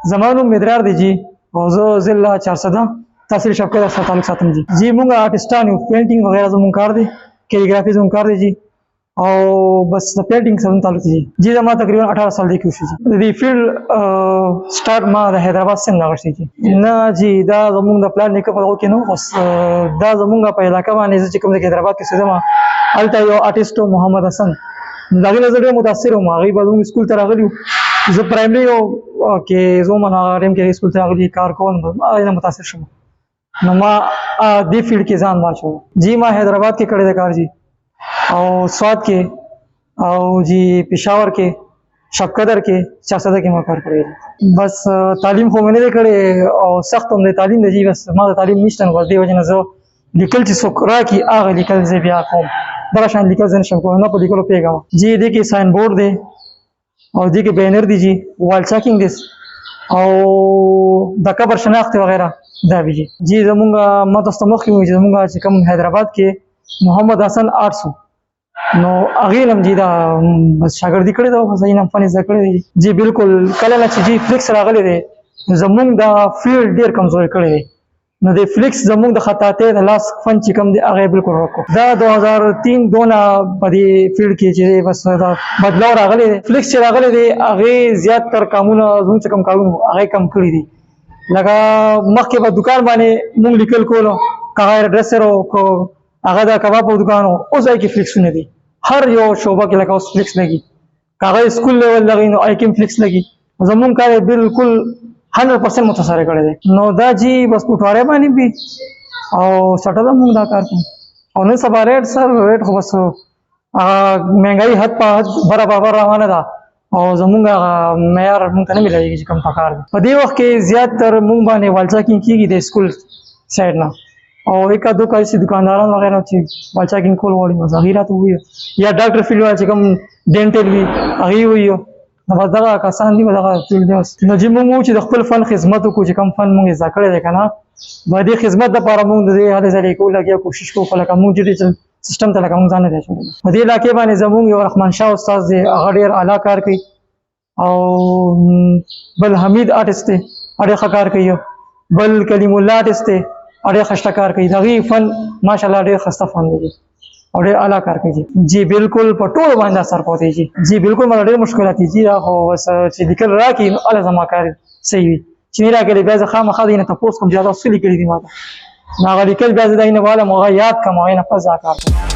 زما نوم مدرار دی جی او زه ضلع 400 تحصیل شبکه سره تعلق ساتم جی مونږ آرټسټان یو پینټینګ وغیرہ زموږ کار دی کیلیګرافي زموږ کار دی جی او بس د پینټینګ سره تعلق دی جی زما تقریبا 18 سال دی کوشش دی د فیلډ سٹارټ ما د حیدرآباد څخه راغشتي جی نه جی دا زموږ د پلان نیکه په وګه نو بس دا زموږ په علاقې باندې چې کوم د حیدرآباد کې سزما الته یو آرټیست محمد حسن داغه نظر متاثر وم هغه به موږ سکول ته راغلی زه پرایمري او کې زوم نه غواړم کې سکول ته راغلی کار کوم هغه متاثر شوم نو ما دې فیلډ کې ځان واچو جی ما حیدرآباد کې کړی د کار جی او سوات کې او جی پېښور کې شبقدر کې 400 کې ما کار کړی بس تعلیم خو مې نه کړی او سخت هم د تعلیم دی بس ما د تعلیم نشته نو بس دې وجه نه زه لیکل چې څوک راکړي هغه لیکل زه بیا کوم دا شان لیکل زه نشم کولی نه په لیکلو پوهېږم جی دې کې ساین بورډ دی او دې کې بینر دی جی وال چاکینګ دی او د قبر شناخت وغیرہ دا وی جی زمونږ ما تاسو ته مخکې وویل چې زمونږ چې کوم حیدرآباد کې محمد حسن آرټس نو هغې هم جی دا بس شاګردي کړې ده بس هغې هم فن زده کړی دی جی بالکل کله نه چې جی فلکس راغلی دی زمونږ دا فیلډ ډېر کمزوري کړی دی نو د فلکس زموږ د خطاطۍ د لاس فن چې کوم دی هغه بالکل ورکو دا 2003 دونه په دې فیلډ کې چې بس دا بدلاو راغلی دی فلکس چې راغلی دی هغې زیات تر کامونه زموږ چې کوم کارونه هغه کم کړي دي لکه مخکې به دکان باندې مونږ لیکل کولو که هغه ډرسر و که هغه د کباب دکان و اوس هغې کې فلکسونه دي هر یو شعبه کې لکه اوس فلکس لګي که هغه سکول لیول لګي نو هغې کې هم فلکس لګي زموږ کار بالکل 100% متاثر کړی دی نو دا جی بس پټواری باندې بي او سټل موږ دا کار کوو او نن سبا ریټ سر ریټ خو بس مهنګایي حد په حد برابر روانه ده او زموږ معیار موږ ته نه ملایږي چې کوم پکار دی په دې وخت کې زیات تر موږ باندې والچاکینګ کېږي د سکول سایډ نه او ایکا دو کایسي دکانداران وغیرہ چې والچاکینګ کول غواړي نو هغې راته ووایي یا ډاکټر فیلډ والا چې کوم ډینټل وي هغې ووایي نو بس دغه کسان دي دغه فیلډ دی نو چې موږ وو چې د خپل فن خدمت وکړو چې کوم فن موږ زده کړی دی که نه به دې خدمت دپاره موږ د دې هلې ځلې کولو لګیا کوشش کوو لکه موږ ډیجیټل سیسټم ته لکه موږ ځان نه دی اچولی په دې علاقې باندې زموږ یو رحمان شاه استاد دی هغه ډېر اعلی کار کوي او بل حمید آرټسټ دی ډېر ښه کار کوي بل کلیم الله آرټسټ دی ډېر ښایسته کار کوي د هغې فن ماشاءالله ډېر ښایسته فن دی او ډېر اعلی کار کوي جی بالکل په ټولو باندې اثر پوتی جی بالکل مله ډېر مشکلات دي جی دا خو بس چې لیکل راکړي نو هله زما کار صحیح وي چې نه راکړي بیا زه خامخا د یې نه تپوس کوم چې دا څه لیکلي دي ما ته نو هغه لیکل بیا زه د یې نه غواړم هغه یاد کړم هغې نه پس دا کار کوم